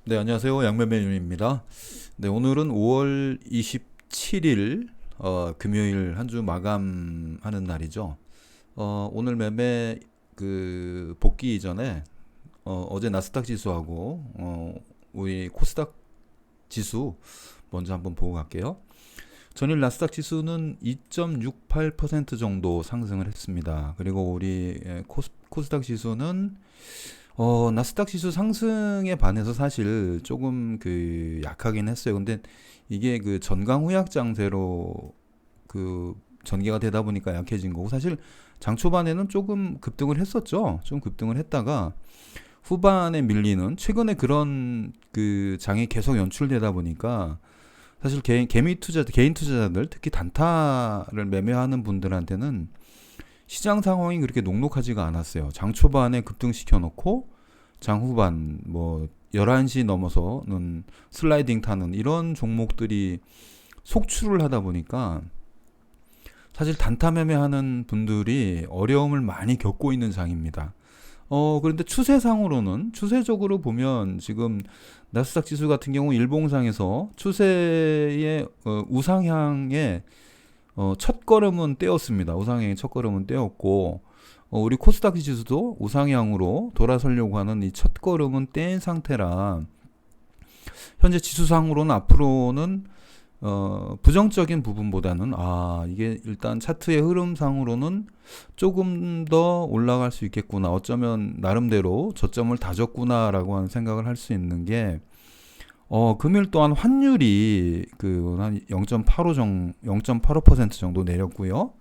네, 안녕하세요. 양매매윤입니다. 네, 오늘은 5월 27일 금요일 한 주 마감하는 날이죠. 오늘 매매 복귀 이전에 어제 나스닥 지수하고 우리 코스닥 지수 먼저 한번 보고 갈게요. 전일 나스닥 지수는 2.68% 정도 상승을 했습니다. 그리고 우리 코스닥 지수는 나스닥 지수 상승에 반해서 사실 조금 약하긴 했어요. 근데 이게 전강후약 장세로 전개가 되다 보니까 약해진 거고, 사실 장 초반에는 조금 급등을 했었죠. 좀 급등을 했다가 후반에 밀리는, 최근에 그런 장이 계속 연출되다 보니까 사실 개인 투자자들, 특히 단타를 매매하는 분들한테는 시장 상황이 그렇게 녹록하지가 않았어요. 장 초반에 급등시켜 놓고 장 후반 11시 넘어서는 슬라이딩 타는 이런 종목들이 속출을 하다 보니까 사실 단타 매매하는 분들이 어려움을 많이 겪고 있는 장입니다. 그런데 추세적으로 보면 지금 나스닥 지수 같은 경우 일봉상에서 추세의 우상향의 첫 걸음은 떼었습니다. 우상향의 첫 걸음은 떼었고, 우리 코스닥 지수도 우상향으로 돌아서려고 하는 이 첫 걸음은 뗀 상태라 현재 지수상으로는 앞으로는 부정적인 부분보다는 이게 일단 차트의 흐름상으로는 조금 더 올라갈 수 있겠구나, 어쩌면 나름대로 저점을 다졌구나라고 하는 생각을 할 수 있는 게, 금일 또한 환율이 한 0.85% 정도 내렸고요.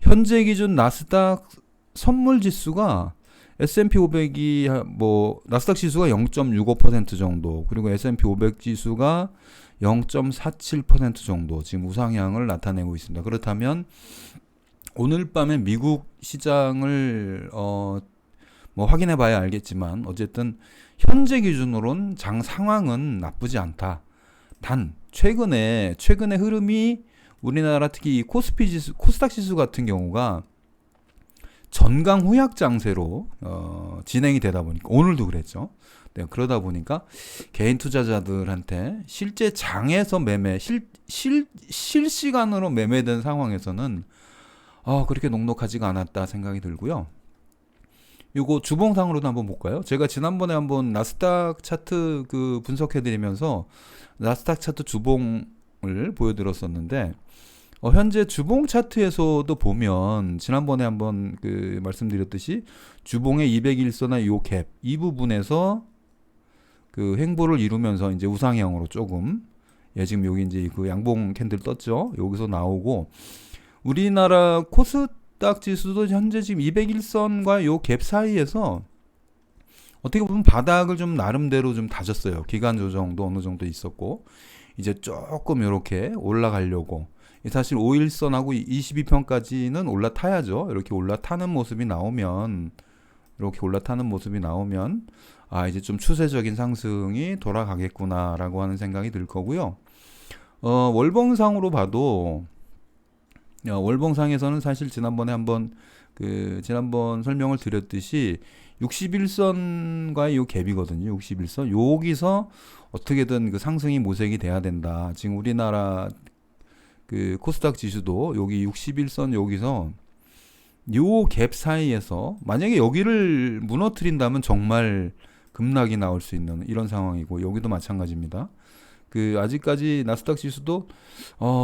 현재 기준 나스닥 선물 지수가 S&P 500이 나스닥 지수가 0.65% 정도, 그리고 S&P 500 지수가 0.47% 정도 지금 우상향을 나타내고 있습니다. 그렇다면 오늘 밤에 미국 시장을 확인해 봐야 알겠지만, 어쨌든 현재 기준으로는 장 상황은 나쁘지 않다. 단 최근에 흐름이 우리나라 특히 이 코스닥 지수 같은 경우가 전강 후약 장세로 진행이 되다 보니까, 오늘도 그랬죠. 네, 그러다 보니까 개인 투자자들한테 실제 장에서 실시간으로 매매된 상황에서는 그렇게 녹록하지가 않았다 생각이 들고요. 요거 주봉상으로도 한번 볼까요? 제가 지난번에 한번 나스닥 차트 분석해드리면서 나스닥 차트 주봉을 보여드렸었는데, 현재 주봉 차트에서도 보면 지난번에 한번 말씀드렸듯이 주봉의 200일선의 요 갭, 이 부분에서 횡보를 이루면서 이제 우상향으로 조금, 지금 여기 이제 양봉 캔들 떴죠. 여기서 나오고, 우리나라 코스닥 지수도 현재 지금 200일선과 요 갭 사이에서 어떻게 보면 바닥을 좀 나름대로 좀 다졌어요. 기간 조정도 어느 정도 있었고, 이제 조금 이렇게 올라가려고, 사실 5일선하고 22편까지는 올라타야죠. 이렇게 올라타는 모습이 나오면 이제 좀 추세적인 상승이 돌아가겠구나라고 하는 생각이 들 거고요. 월봉상으로 봐도, 월봉상에서는 사실 지난번에 한번 지난번 설명을 드렸듯이 61선과의 요 갭이거든요. 61선. 여기서 어떻게든 상승이 모색이 돼야 된다. 지금 우리나라 코스닥 지수도 여기 61선, 여기서 요 갭 사이에서 만약에 여기를 무너뜨린다면 정말 급락이 나올 수 있는 이런 상황이고, 여기도 마찬가지입니다. 아직까지 나스닥 지수도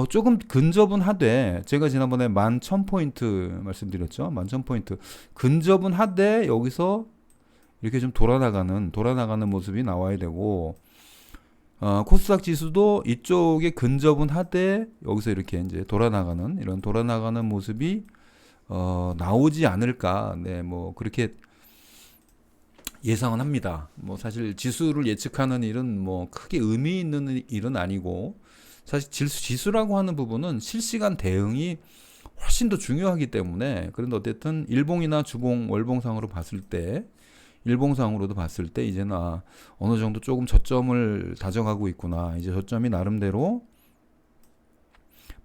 조금 근접은 하되, 제가 지난번에 11,000포인트 말씀드렸죠. 11,000포인트 근접은 하되 여기서 이렇게 좀 돌아나가는 모습이 나와야 되고, 코스닥 지수도 이쪽에 근접은 하되 여기서 이렇게 이제 돌아나가는 모습이 나오지 않을까. 네, 그렇게 예상은 합니다. 사실 지수를 예측하는 일은 크게 의미 있는 일은 아니고, 사실 지수라고 하는 부분은 실시간 대응이 훨씬 더 중요하기 때문에, 그런데 어쨌든 일봉이나 주봉, 월봉상으로도 봤을 때 이제는 어느 정도 조금 저점을 다져가고 있구나, 이제 저점이 나름대로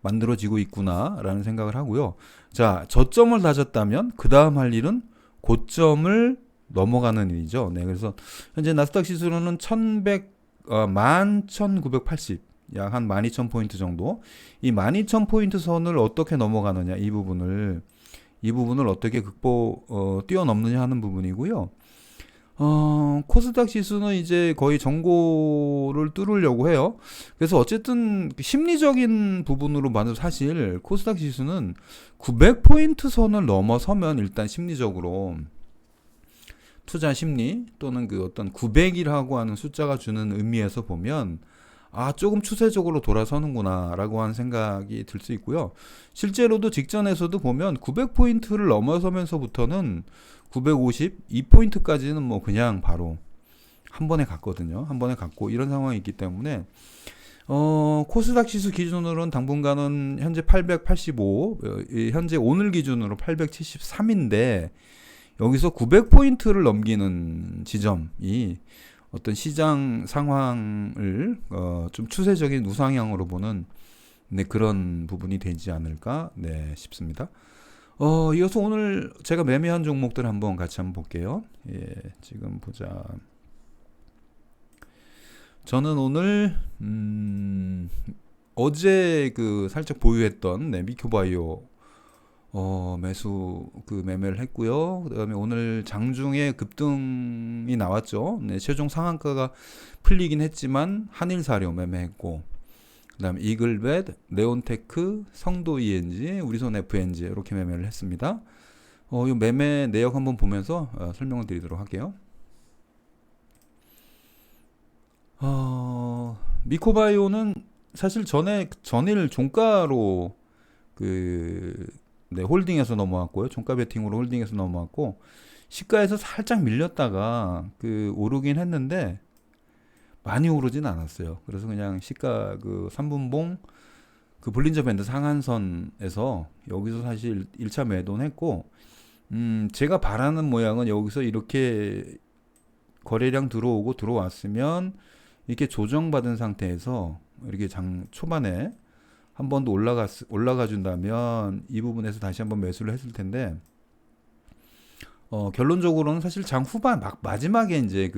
만들어지고 있구나라는 생각을 하고요. 자, 저점을 다졌다면 그 다음 할 일은 고점을 넘어가는 일이죠. 네, 그래서 현재 나스닥 지수는 11,980, 약 한 12,000포인트 정도. 이 12,000포인트 선을 어떻게 넘어가느냐, 이 부분을 어떻게 뛰어넘느냐 하는 부분이고요. 코스닥 지수는 이제 거의 전고를 뚫으려고 해요. 그래서 어쨌든 심리적인 부분으로 봐도 사실 코스닥 지수는 900포인트 선을 넘어서면 일단 심리적으로 투자 심리 또는 그 어떤 900이라고 하는 숫자가 주는 의미에서 보면 조금 추세적으로 돌아서는구나 라고 하는 생각이 들 수 있고요. 실제로도 직전에서도 보면 900포인트를 넘어서면서부터는 952포인트까지는 뭐 그냥 바로 한 번에 갔거든요. 한 번에 갔고 이런 상황이 있기 때문에 코스닥 지수 기준으로는 당분간은 현재 885, 현재 오늘 기준으로 873인데 여기서 900포인트를 넘기는 지점이 어떤 시장 상황을 좀 추세적인 우상향으로 보는 그런 부분이 되지 않을까 싶습니다. 이어서 오늘 제가 매매한 종목들 한번 같이 한번 볼게요. 지금 보자. 저는 오늘 어제 살짝 보유했던 미큐바이오 매수 매매를 했고요. 그다음에 오늘 장중에 급등이 나왔죠. 최종 상한가가 풀리긴 했지만 한일사료 매매했고, 그다음에 이글벳, 네온테크, 성도 ENG, 우리손 FNG 이렇게 매매를 했습니다. 이 매매 내역 한번 보면서 설명을 드리도록 할게요. 미코바이오는 사실 전일 종가로 홀딩에서 넘어왔고요. 종가 베팅으로 홀딩에서 넘어왔고, 시가에서 살짝 밀렸다가 오르긴 했는데 많이 오르진 않았어요. 그래서 그냥 시가 3분봉 볼린저 밴드 상한선에서 여기서 사실 1차 매도는 했고, 제가 바라는 모양은 여기서 이렇게 거래량 들어오고 들어왔으면 이렇게 조정받은 상태에서 이렇게 장 초반에 한 번 더 올라가 준다면 이 부분에서 다시 한번 매수를 했을 텐데, 결론적으로는 사실 장 후반 마지막에 이제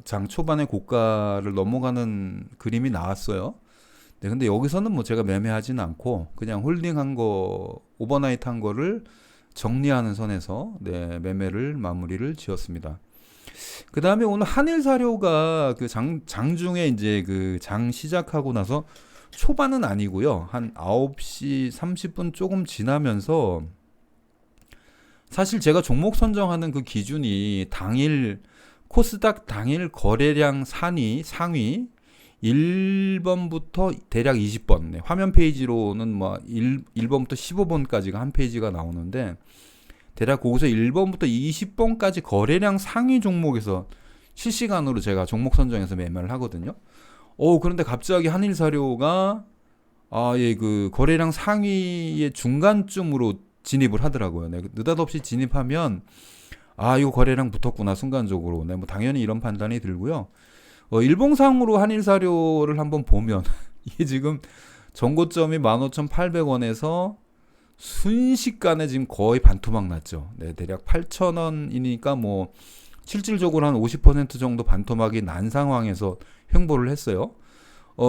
장 초반의 고가를 넘어가는 그림이 나왔어요. 근데 여기서는 뭐 제가 매매하지는 않고 그냥 홀딩한 거, 오버나이트 한 거를 정리하는 선에서 매매를 마무리를 지었습니다. 그 다음에 오늘 한일사료가 장중에 이제 장 시작하고 나서 초반은 아니고요. 한 9시 30분 조금 지나면서 사실 제가 종목 선정하는 기준이 코스닥 당일 거래량 상위 1번부터 대략 20번, 화면 페이지로는 뭐 1번부터 15번까지가 한 페이지가 나오는데, 대략 거기서 1번부터 20번까지 거래량 상위 종목에서 실시간으로 제가 종목 선정해서 매매를 하거든요. 그런데 갑자기 한일사료가 거래량 상위의 중간쯤으로 진입을 하더라고요. 느닷없이 진입하면 이거 거래량 붙었구나 순간적으로. 뭐 당연히 이런 판단이 들고요. 일봉상으로 한일사료를 한번 보면 이게 지금 전고점이 15,800원에서 순식간에 지금 거의 반토막 났죠. 대략 8,000원이니까 뭐 실질적으로 한 50% 정도 반토막이 난 상황에서 횡보를 했어요.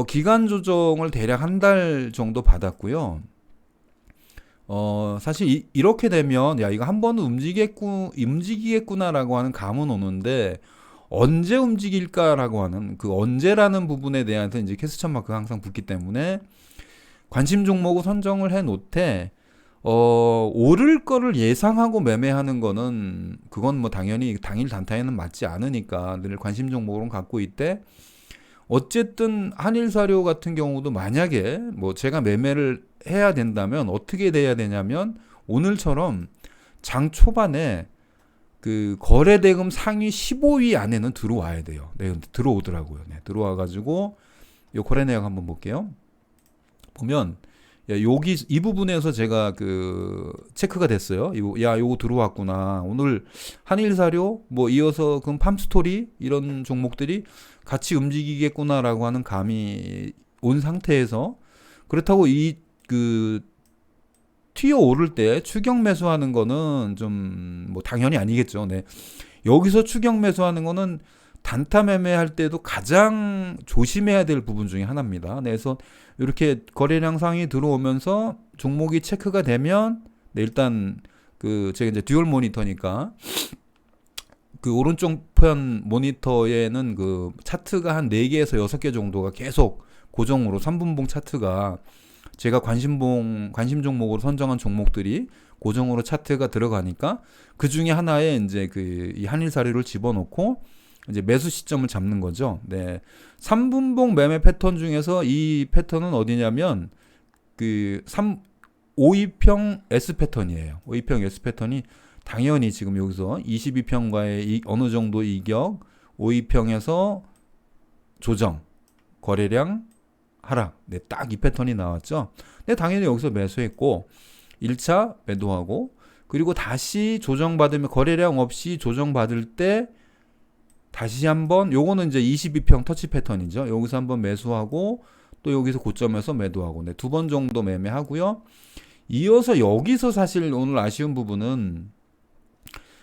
기간 조정을 대략 한 달 정도 받았고요. 사실 이렇게 되면 이거 한 번은 움직이겠구나라고 하는 감은 오는데, 언제 움직일까라고 하는 언제라는 부분에 대해서 이제 퀘스천 마크가 항상 붙기 때문에 관심 종목을 선정을 해 놓되, 오를 거를 예상하고 매매하는 거는 그건 뭐 당연히 당일 단타에는 맞지 않으니까 늘 관심 종목으로 갖고 있대. 어쨌든 한일사료 같은 경우도 만약에 뭐 제가 매매를 해야 된다면 어떻게 돼야 되냐면, 오늘처럼 장 초반에 거래대금 상위 15위 안에는 들어와야 돼요. 들어오더라고요. 들어와가지고 요 거래 내역 한번 볼게요. 보면 여기 이 부분에서 제가 체크가 됐어요. 요거 들어왔구나. 오늘 한일사료 뭐 이어서 팜스토리 이런 종목들이 같이 움직이겠구나라고 하는 감이 온 상태에서, 그렇다고 튀어 오를 때 추격 매수하는 거는 좀 뭐 당연히 아니겠죠. 여기서 추격 매수하는 거는 단타 매매할 때도 가장 조심해야 될 부분 중에 하나입니다. 네, 그래서 이렇게 거래량 상이 들어오면서 종목이 체크가 되면 네, 일단 그 제가 이제 듀얼 모니터니까 그 오른쪽 편 모니터에는 그 차트가 한 4개에서 6개 정도가 계속 고정으로 3분봉 차트가 제가 관심 종목으로 선정한 종목들이 고정으로 차트가 들어가니까 그 중에 하나에 이제 그 이 한일사료를 집어넣고 이제 매수 시점을 잡는 거죠. 네. 3분봉 매매 패턴 중에서 이 패턴은 어디냐면 그 5위평 S 패턴이에요. 5위평 S 패턴이 당연히 지금 여기서 22평과의 어느 정도 이격, 5위평에서 조정, 거래량 하락. 네, 딱 이 패턴이 나왔죠. 네, 당연히 여기서 매수했고 1차 매도하고 그리고 다시 조정받으면 거래량 없이 조정받을 때 다시 한번 요거는 이제 22평 터치 패턴이죠. 여기서 한번 매수하고 또 여기서 고점에서 매도하고 네, 2번 정도 매매하고요. 이어서 여기서 사실 오늘 아쉬운 부분은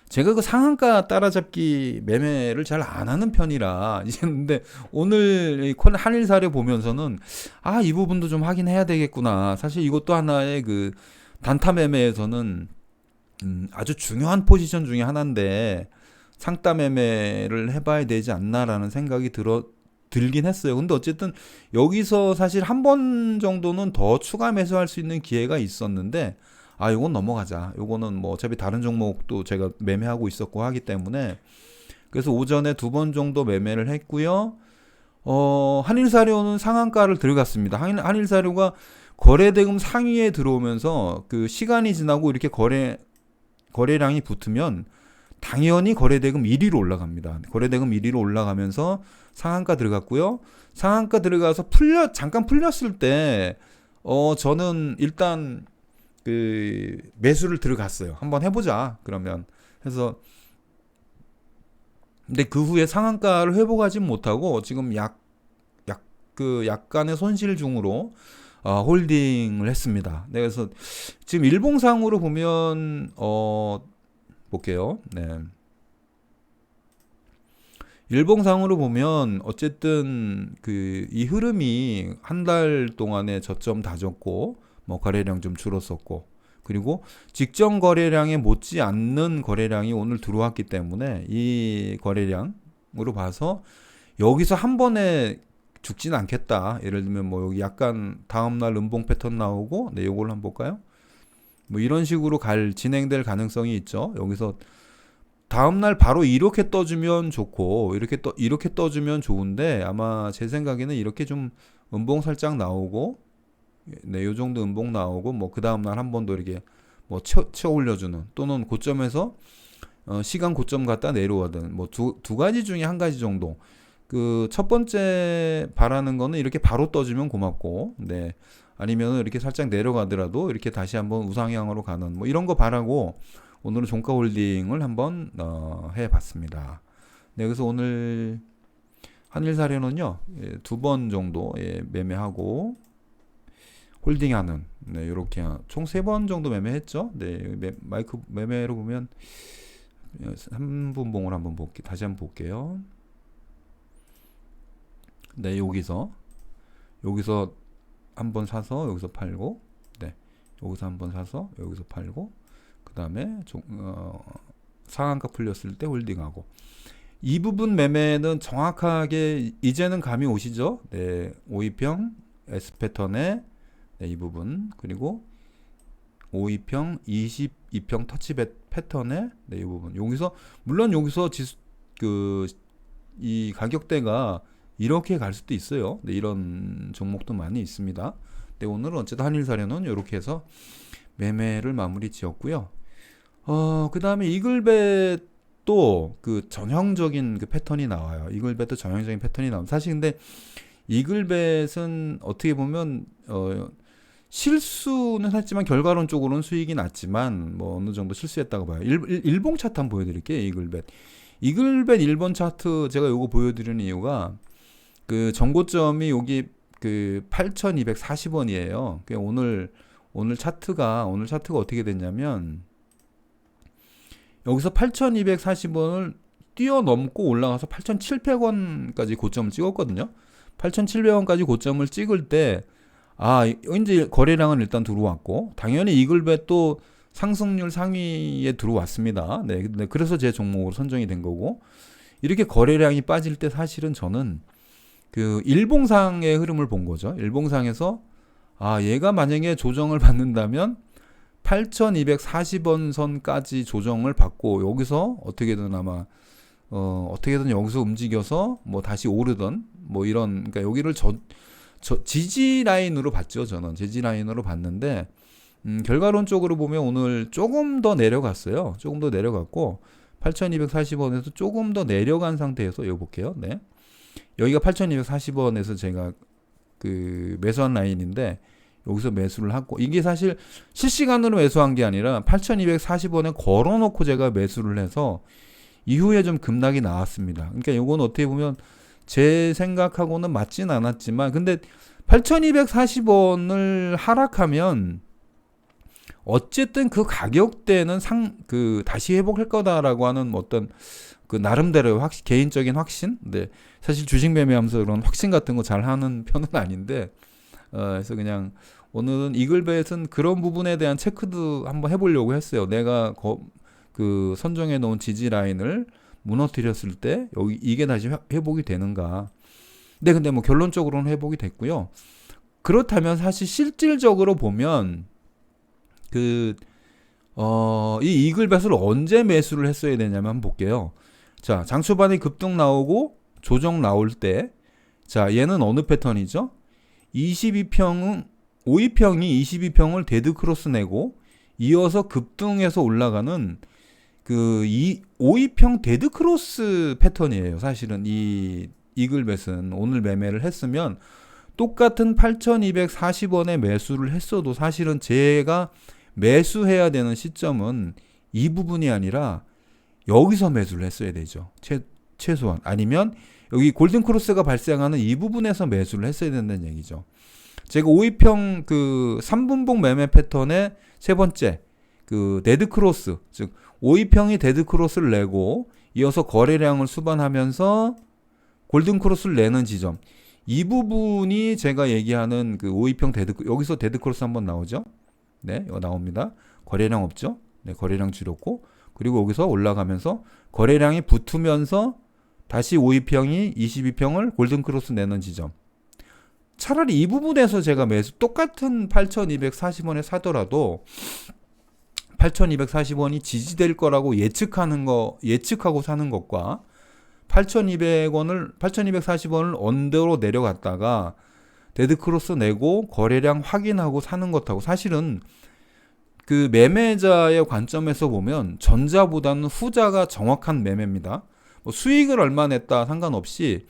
제가 그 상한가 따라잡기 매매를 잘 안 하는 편이라 이제 근데 오늘 한일사료 보면서는 아, 이 부분도 좀 확인해야 되겠구나. 사실 이것도 하나의 그 단타 매매에서는 아주 중요한 포지션 중에 하나인데 상따 매매를 해봐야 되지 않나라는 생각이 들긴 했어요. 근데 어쨌든 여기서 사실 한 번 정도는 더 추가 매수할 수 있는 기회가 있었는데 아, 요건 넘어가자. 요거는 뭐 어차피 다른 종목도 제가 매매하고 있었고 하기 때문에 그래서 오전에 2번 정도 매매를 했고요. 한일사료는 상한가를 들어갔습니다. 한일사료가 거래대금 상위에 들어오면서 그 시간이 지나고 이렇게 거래량이 붙으면 당연히 거래대금 1위로 올라갑니다. 거래대금 1위로 올라가면서 상한가 들어갔고요. 상한가 들어가서 잠깐 풀렸을 때 저는 일단 그 매수를 들어갔어요. 한번 해보자. 그러면 해서 근데 그 후에 상한가를 회복하지 못하고 지금 약간의 손실 중으로 홀딩을 했습니다. 네, 그래서 지금 일봉상으로 보면 볼게요. 네. 일봉상으로 보면 어쨌든 그 이 흐름이 한 달 동안에 저점 다졌고 뭐 거래량 좀 줄었었고 그리고 직전 거래량에 못지 않는 거래량이 오늘 들어왔기 때문에 이 거래량으로 봐서 여기서 한 번에 죽진 않겠다. 예를 들면 뭐 여기 약간 다음날 음봉 패턴 나오고 네, 요걸 한번 볼까요? 뭐 이런 식으로 진행될 가능성이 있죠. 여기서 다음날 바로 이렇게 떠주면 좋고 이렇게 떠주면 좋은데 아마 제 생각에는 이렇게 좀 음봉 살짝 나오고 네, 요 정도 음봉 나오고 뭐 그 다음날 한 번 더 이렇게 뭐 채 올려주는 또는 고점에서 시간 고점 갖다 내려오든 뭐 두 가지 중에 한 가지 정도 그 첫 번째 바라는 거는 이렇게 바로 떠주면 고맙고 네 아니면 이렇게 살짝 내려가더라도 이렇게 다시 한번 우상향으로 가는 뭐 이런 거 바라고 오늘은 종가 홀딩을 한번 해봤습니다. 네, 그래서 오늘 한일사료는요 2번 정도 매매하고 홀딩하는 네, 이렇게 총 3번 정도 매매했죠. 네, 마이크 매매로 보면 3분봉을 한번 다시 한번 볼게요. 네, 여기서 한번 사서 여기서 팔고, 네, 여기서 한번 사서 여기서 팔고, 그 다음에 상한가 풀렸을 때 홀딩하고. 이 부분 매매는 정확하게 이제는 감이 오시죠? 네, 5위평 S 패턴에 네, 이 부분 그리고 5위평 22평 터치 패턴에 네, 이 부분 여기서 물론 여기서 이 가격대가 이렇게 갈 수도 있어요. 네, 이런 종목도 많이 있습니다. 네, 오늘은 어쨌든 한일사료는 이렇게 해서 매매를 마무리 지었고요. 그 다음에 이글벳도 그 전형적인 그 패턴이 나와요. 이글벳도 전형적인 패턴이 나옵니다. 사실 근데 이글벳은 어떻게 보면 실수는 했지만 결과론적으로는 수익이 났지만 뭐 어느 정도 실수했다고 봐요. 일봉 차트 한번 보여드릴게요. 이글벳 1번 차트 제가 요거 보여드리는 이유가 그 전고점이 여기 그 8,240원이에요. 오늘 차트가 어떻게 됐냐면 여기서 8,240원을 뛰어넘고 올라가서 8,700원까지 고점을 찍었거든요. 8,700원까지 고점을 찍을 때 이제 거래량은 일단 들어왔고 당연히 이글벳 또 상승률 상위에 들어왔습니다. 네, 그래서 제 종목으로 선정이 된 거고 이렇게 거래량이 빠질 때 사실은 저는 그 일봉상의 흐름을 본 거죠. 일봉상에서 얘가 만약에 조정을 받는다면 8,240원 선까지 조정을 받고 여기서 어떻게든 어떻게든 여기서 움직여서 뭐 다시 오르던 뭐 이런 그러니까 여기를 지지 라인으로 봤죠. 저는 지지 라인으로 봤는데 결과론적으로 보면 오늘 조금 더 내려갔어요. 조금 더 내려갔고 8,240원에서 조금 더 내려간 상태에서 이거 볼게요. 네. 여기가 8,240원에서 제가 그 매수한 라인인데 여기서 매수를 하고 이게 사실 실시간으로 매수한 게 아니라 8,240원에 걸어놓고 제가 매수를 해서 이후에 좀 급락이 나왔습니다. 그러니까 이건 어떻게 보면 제 생각하고는 맞진 않았지만 근데 8,240원을 하락하면 어쨌든 그 가격대는 다시 회복할 거다라고 하는 어떤 그 나름대로의 개인적인 확신? 네. 사실 주식 매매하면서 그런 확신 같은 거 잘 하는 편은 아닌데, 그래서 그냥 오늘은 이글벳은 그런 부분에 대한 체크도 한번 해보려고 했어요. 내가 그 선정해 놓은 지지 라인을 무너뜨렸을 때, 이게 다시 회복이 되는가. 네, 근데 뭐 결론적으로는 회복이 됐고요. 그렇다면 사실 실질적으로 보면, 이 이글벳을 언제 매수를 했어야 되냐면 한번 볼게요. 자, 장초반에 급등 나오고 조정 나올 때, 자, 얘는 어느 패턴이죠? 22평은 52평이 22평을 데드 크로스 내고 이어서 급등해서 올라가는 그 52평 데드 크로스 패턴이에요. 사실은 이 이글벳은 오늘 매매를 했으면 똑같은 8,240원에 매수를 했어도 사실은 제가 매수해야 되는 시점은 이 부분이 아니라 여기서 매수를 했어야 되죠. 최소한. 아니면 여기 골든크로스가 발생하는 이 부분에서 매수를 했어야 된다는 얘기죠. 제가 52평 그 3분봉 매매 패턴의 세 번째 그 데드크로스, 즉 52평이 데드크로스를 내고 이어서 거래량을 수반하면서 골든크로스를 내는 지점, 이 부분이 제가 얘기하는 그 52평 여기서 데드크로스 한번 나오죠. 네, 이거 나옵니다. 거래량 없죠. 네, 거래량 줄였고 그리고 여기서 올라가면서 거래량이 붙으면서 다시 52평이 22평을 골든크로스 내는 지점. 차라리 이 부분에서 제가 똑같은 8,240원에 사더라도 8,240원이 지지될 거라고 예측하고 사는 것과 8,240원을 언더로 내려갔다가 데드크로스 내고 거래량 확인하고 사는 것하고 사실은 그 매매자의 관점에서 보면 전자보다는 후자가 정확한 매매입니다. 뭐 수익을 얼마 냈다 상관없이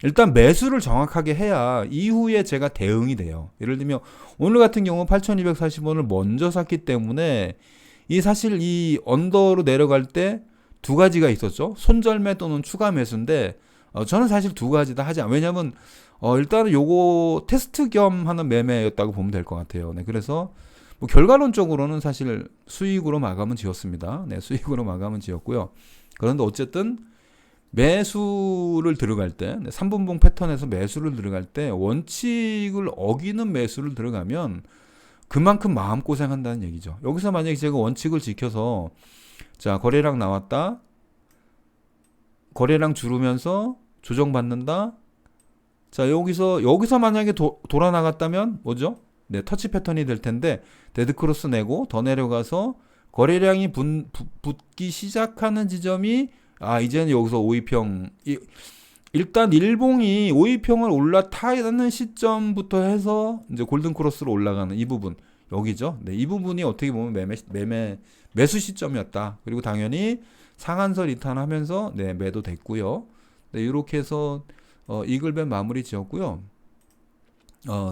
일단 매수를 정확하게 해야 이후에 제가 대응이 돼요. 예를 들면 오늘 같은 경우 8,240원을 먼저 샀기 때문에 사실 이 언더로 내려갈 때 두 가지가 있었죠. 손절매 또는 추가 매수인데 저는 사실 두 가지 다 하지 않아요. 왜냐면 일단은 요거 테스트 겸 하는 매매였다고 보면 될 것 같아요. 네, 그래서 뭐 결과론적으로는 사실 수익으로 마감은 지었습니다. 네, 수익으로 마감은 지었고요. 그런데 어쨌든 매수를 들어갈 때 3분봉 패턴에서 매수를 들어갈 때 원칙을 어기는 매수를 들어가면 그만큼 마음고생한다는 얘기죠. 여기서 만약에 제가 원칙을 지켜서 자, 거래량 나왔다. 거래량 줄으면서 조정받는다. 자, 여기서 만약에 돌아 나갔다면 뭐죠? 네, 터치 패턴이 될 텐데 데드크로스 내고 더 내려가서 거래량이 붙기 시작하는 지점이 이제는 여기서 52평 일단 일봉이 52평을 올라타는 시점부터 해서 이제 골든크로스로 올라가는 이 부분 여기죠. 네, 이 부분이 어떻게 보면 매수 시점이었다. 그리고 당연히 상한선 리턴하면서 네, 매도됐고요. 네, 이렇게 해서 이글벳 마무리 지었고요.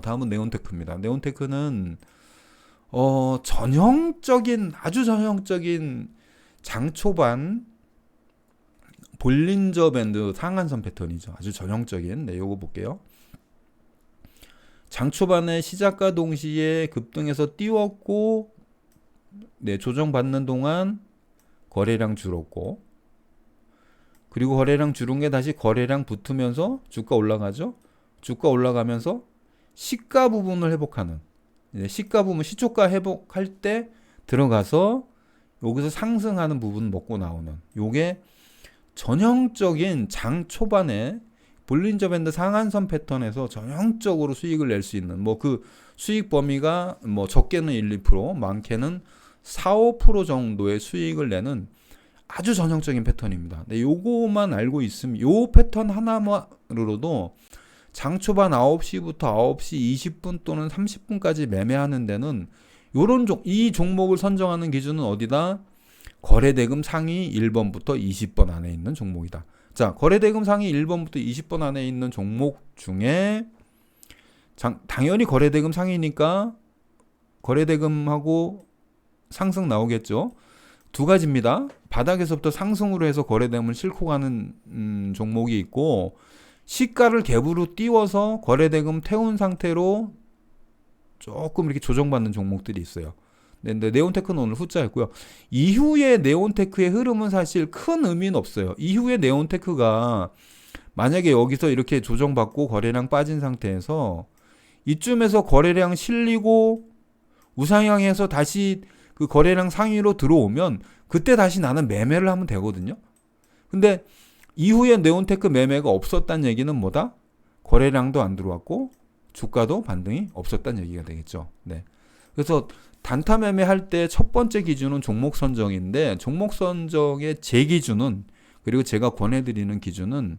다음은 네온테크입니다. 네온테크는 아주 전형적인 장초반 볼린저 밴드 상한선 패턴이죠. 아주 전형적인. 네, 요거 볼게요. 장초반에 시작과 동시에 급등해서 띄웠고, 네, 조정받는 동안 거래량 줄었고, 그리고 거래량 줄은 게 다시 거래량 붙으면서 주가 올라가죠. 주가 올라가면서 시가 부분을 회복하는, 시가 부분, 시초가 회복할 때 들어가서 여기서 상승하는 부분 먹고 나오는, 요게 전형적인 장 초반에 볼린저 밴드 상한선 패턴에서 전형적으로 수익을 낼 수 있는, 뭐 그 수익 범위가 뭐 적게는 1, 2%, 많게는 4, 5% 정도의 수익을 내는 아주 전형적인 패턴입니다. 근데 요거만 알고 있으면, 요 패턴 하나만으로도 장 초반 9시부터 9시 20분 또는 30분까지 매매하는 데는 이 종목을 선정하는 기준은 어디다? 거래대금 상위 1번부터 20번 안에 있는 종목이다. 자, 거래대금 상위 1번부터 20번 안에 있는 종목 중에 당연히 거래대금 상위니까 거래대금하고 상승 나오겠죠. 두 가지입니다. 바닥에서부터 상승으로 해서 거래대금을 싣고 가는 종목이 있고, 시가를 갭으로 띄워서 거래대금 태운 상태로 조금 이렇게 조정받는 종목들이 있어요. 근데 네온테크는 오늘 후자였고요. 이후에 네온테크의 흐름은 사실 큰 의미는 없어요. 이후에 네온테크가 만약에 여기서 이렇게 조정받고 거래량 빠진 상태에서 이쯤에서 거래량 실리고 우상향해서 다시 그 거래량 상위로 들어오면 그때 다시 나는 매매를 하면 되거든요. 근데 이후에 네온테크 매매가 없었다는 얘기는 뭐다? 거래량도 안 들어왔고 주가도 반등이 없었다는 얘기가 되겠죠. 네. 그래서 단타 매매할 때 첫 번째 기준은 종목 선정인데, 종목 선정의 제 기준은, 그리고 제가 권해드리는 기준은,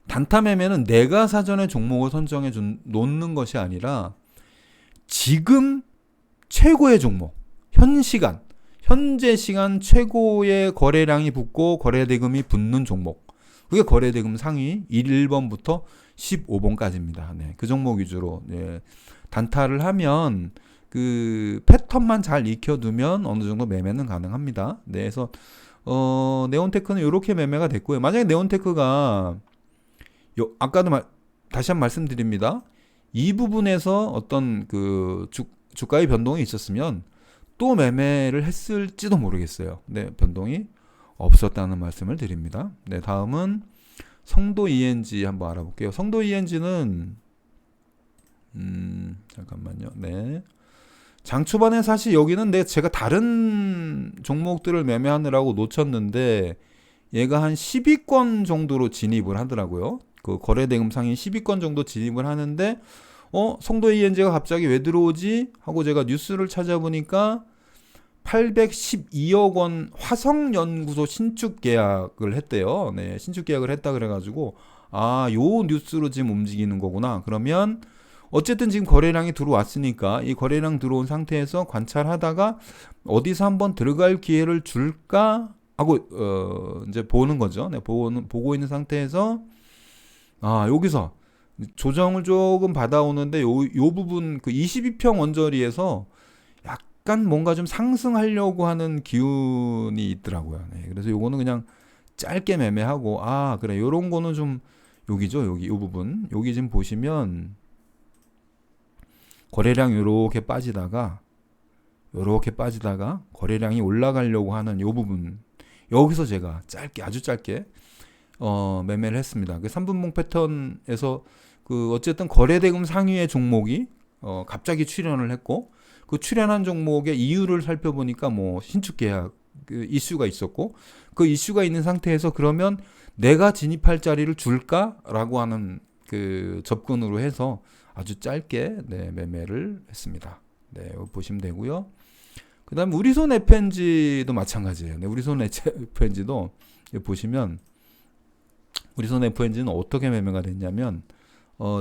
단타 매매는 내가 사전에 종목을 선정해 놓는 것이 아니라 지금 최고의 종목, 현재 시간 최고의 거래량이 붙고 거래대금이 붙는 종목, 그게 거래대금 상위 1번부터 15번까지입니다. 네, 그 종목 위주로 단타를 하면 그 패턴만 잘 익혀두면 어느 정도 매매는 가능합니다. 네, 그래서 네온테크는 이렇게 매매가 됐고요. 만약에 네온테크가 아까도 다시 한 번 말씀드립니다. 이 부분에서 어떤 그 주가의 변동이 있었으면 또 매매를 했을지도 모르겠어요. 네, 변동이 없었다는 말씀을 드립니다. 네, 다음은 성도 ENG 한번 알아볼게요. 성도 ENG는 잠깐만요. 네. 장 초반에 사실 여기는 제가 다른 종목들을 매매하느라고 놓쳤는데 얘가 한 10위권 정도로 진입을 하더라고요. 그 거래대금 상위 10위권 정도 진입을 하는데 성도 ENG가 갑자기 왜 들어오지? 하고 제가 뉴스를 찾아보니까 812억 원 화성연구소 신축 계약을 했대요. 네, 신축 계약을 했다 그래가지고 요 뉴스로 지금 움직이는 거구나. 그러면 어쨌든 지금 거래량이 들어왔으니까 이 거래량 들어온 상태에서 관찰하다가 어디서 한번 들어갈 기회를 줄까 하고 이제 보는 거죠. 네, 보고 있는 상태에서 여기서 조정을 조금 받아오는데 요 부분 그 22평 원저리에서 약간 뭔가 좀 상승하려고 하는 기운이 있더라고요. 네, 그래서 요거는 그냥 짧게 매매하고 그래 요런 거는 좀 여기죠. 요 부분 여기 지금 보시면 거래량 요렇게 빠지다가 거래량이 올라가려고 하는 요 부분, 여기서 제가 아주 짧게 매매를 했습니다. 그 3분봉 패턴에서 그 어쨌든 거래대금 상위의 종목이 갑자기 출현을 했고, 그 출현한 종목의 이유를 살펴보니까 뭐 신축 계약 그 이슈가 있었고, 그 이슈가 있는 상태에서 그러면 내가 진입할 자리를 줄까라고 하는 그 접근으로 해서 아주 짧게 매매를 했습니다. 네, 보시면 되고요. 그다음 우리손 FNG도 마찬가지예요. 네, 우리손 FNG도 보시면 우리손 FNG는 어떻게 매매가 됐냐면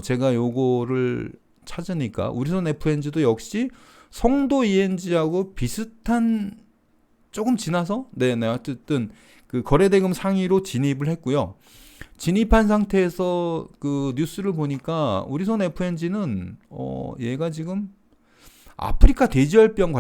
제가 요거를 찾으니까 우리손 FNG도 역시 성도 ENG하고 비슷한, 조금 지나서 어쨌든 그 거래대금 상위로 진입을 했고요. 진입한 상태에서 그 뉴스를 보니까 우리손 FNG는 얘가 지금 아프리카 돼지열병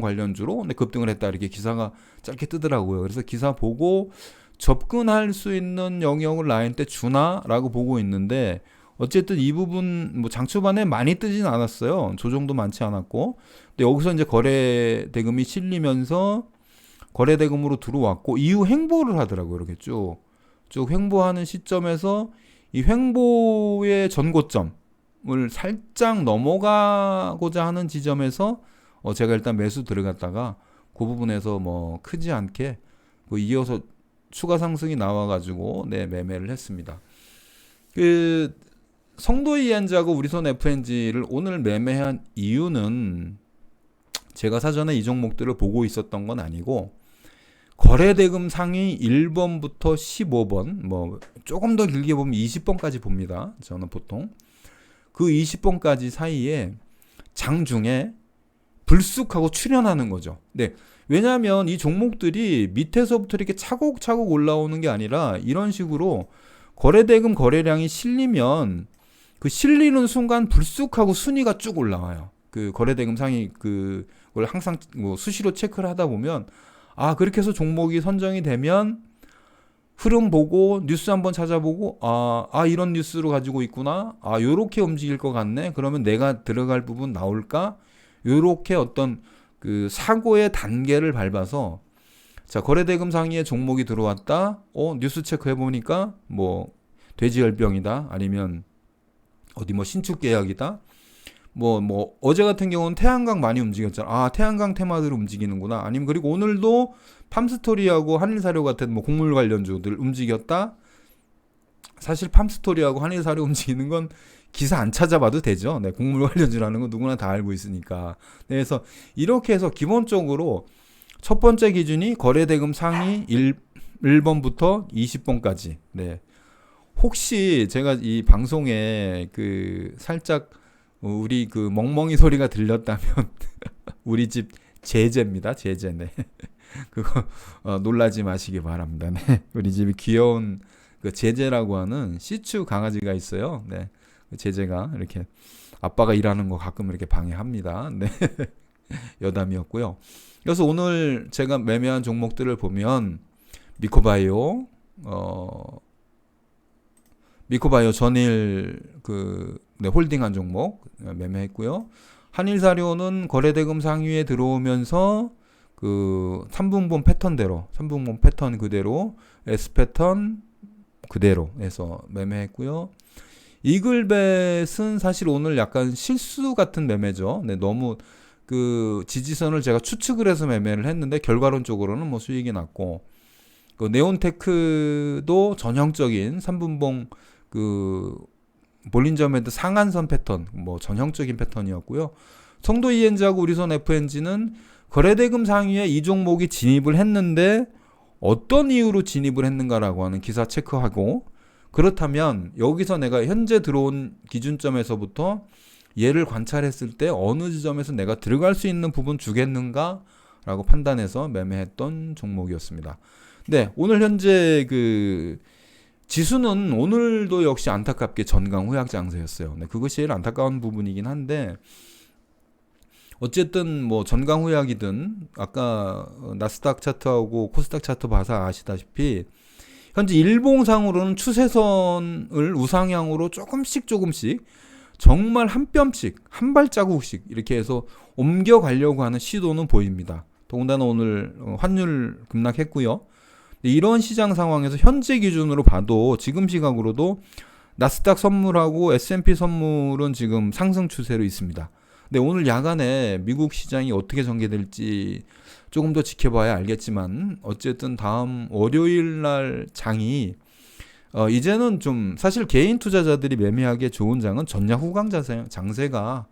관련주로 급등을 했다, 이렇게 기사가 짧게 뜨더라고요. 그래서 기사 보고 접근할 수 있는 영역을 나한테 주나라고 보고 있는데, 어쨌든 이 부분 뭐 장초반에 많이 뜨진 않았어요. 조정도 많지 않았고, 근데 여기서 이제 거래 대금이 실리면서 거래대금으로 들어왔고 이후 횡보를 하더라고요. 이렇게 쭉 횡보하는 시점에서 이 횡보의 전고점을 살짝 넘어가고자 하는 지점에서 제가 일단 매수 들어갔다가 그 부분에서 뭐 크지 않게 이어서 추가 상승이 나와가지고 매매를 했습니다. 그 성도이엔지하고 우리손 FNG를 오늘 매매한 이유는 제가 사전에 이 종목들을 보고 있었던 건 아니고 거래대금 상위 1번부터 15번 뭐 조금 더 길게 보면 20번까지 봅니다. 저는 보통 그 20번까지 사이에 장중에 불쑥하고 출현하는 거죠. 네. 왜냐하면 이 종목들이 밑에서부터 이렇게 차곡차곡 올라오는 게 아니라 이런 식으로 거래대금 거래량이 실리면 그 실리는 순간 불쑥하고 순위가 쭉 올라와요. 그 거래대금 상위 그걸 항상 뭐 수시로 체크를 하다 보면 그렇게 해서 종목이 선정이 되면 흐름 보고 뉴스 한번 찾아보고 이런 뉴스로 가지고 있구나. 요렇게 움직일 것 같네. 그러면 내가 들어갈 부분 나올까? 요렇게 어떤 그 사고의 단계를 밟아서 자, 거래대금 상위에 종목이 들어왔다. 뉴스 체크해 보니까 뭐 돼지열병이다. 아니면 어디 뭐 신축 계약이다. 뭐 어제 같은 경우는 태양광 많이 움직였잖아. 태양광 테마들 움직이는구나. 아니면 그리고 오늘도 팜스토리하고 한일사료 같은 뭐 곡물 관련주들 움직였다. 사실 팜스토리하고 한일사료 움직이는 건 기사 안 찾아봐도 되죠. 네, 곡물 관련주라는 건 누구나 다 알고 있으니까. 네, 그래서 이렇게 해서 기본적으로 첫 번째 기준이 거래대금 상위 1번부터 20번까지. 네. 혹시 제가 이 방송에 그 살짝 우리 그 멍멍이 소리가 들렸다면 우리 집 제재입니다. 제재. 네. 그거 놀라지 마시기 바랍니다. 네. 우리 집이 귀여운 그 제재라고 하는 시츄 강아지가 있어요. 네. 제재가 이렇게 아빠가 일하는 거 가끔 이렇게 방해합니다. 네. 여담이었고요. 그래서 오늘 제가 매매한 종목들을 보면 미코바이오 전일 홀딩한 종목 매매했고요. 한일사료는 거래대금 상위에 들어오면서 그 3분봉 패턴대로 3분봉 패턴 그대로 S 패턴 그대로 해서 매매했고요. 이글벳은 사실 오늘 약간 실수 같은 매매죠. 네, 너무 그 지지선을 제가 추측을 해서 매매를 했는데 결과론적으로는 뭐 수익이 났고 그 네온테크도 전형적인 3분봉 그 볼린저 밴드 상한선 패턴 뭐 전형적인 패턴이었고요. 성도이엔지하고 우리손 FNG는 거래대금 상위에 이 종목이 진입을 했는데 어떤 이유로 진입을 했는가라고 하는 기사 체크하고 그렇다면 여기서 내가 현재 들어온 기준점에서부터 얘를 관찰했을 때 어느 지점에서 내가 들어갈 수 있는 부분 주겠는가 라고 판단해서 매매했던 종목이었습니다. 네, 오늘 현재 그 지수는 오늘도 역시 안타깝게 전강 후약 장세였어요. 네, 그것이 제일 안타까운 부분이긴 한데 어쨌든 뭐 전강 후약이든 아까 나스닥 차트하고 코스닥 차트 봐서 아시다시피 현재 일봉상으로는 추세선을 우상향으로 조금씩 정말 한 뼘씩 한 발자국씩 이렇게 해서 옮겨가려고 하는 시도는 보입니다. 더군다나 오늘 환율 급락했고요. 이런 시장 상황에서 현재 기준으로 봐도 지금 시각으로도 나스닥 선물하고 S&P 선물은 지금 상승 추세로 있습니다. 근데 오늘 야간에 미국 시장이 어떻게 전개될지 조금 더 지켜봐야 알겠지만 어쨌든 다음 월요일 날 장이 이제는 좀 사실 개인 투자자들이 매매하기에 좋은 장은 전야 후강 장세가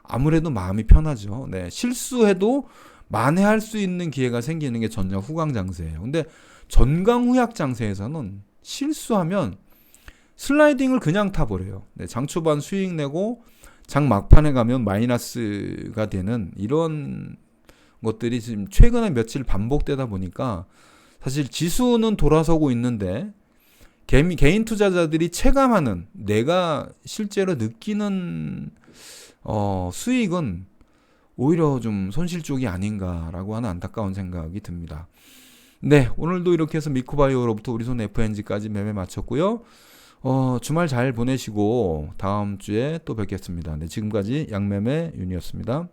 아무래도 마음이 편하죠. 네, 실수해도 만회할 수 있는 기회가 생기는 게 전야 후강 장세예요. 근데 전강 후약 장세에서는 실수하면 슬라이딩을 그냥 타버려요. 네, 장 초반 수익 내고 장 막판에 가면 마이너스가 되는 이런 것들이 지금 최근에 며칠 반복되다 보니까 사실 지수는 돌아서고 있는데 개인 투자자들이 체감하는 내가 실제로 느끼는 수익은 오히려 좀 손실 쪽이 아닌가라고 하는 안타까운 생각이 듭니다. 네, 오늘도 이렇게 해서 미코바이오로부터 우리손 FNG까지 매매 마쳤고요. 주말 잘 보내시고 다음 주에 또 뵙겠습니다. 네, 지금까지 양매매 윤이었습니다.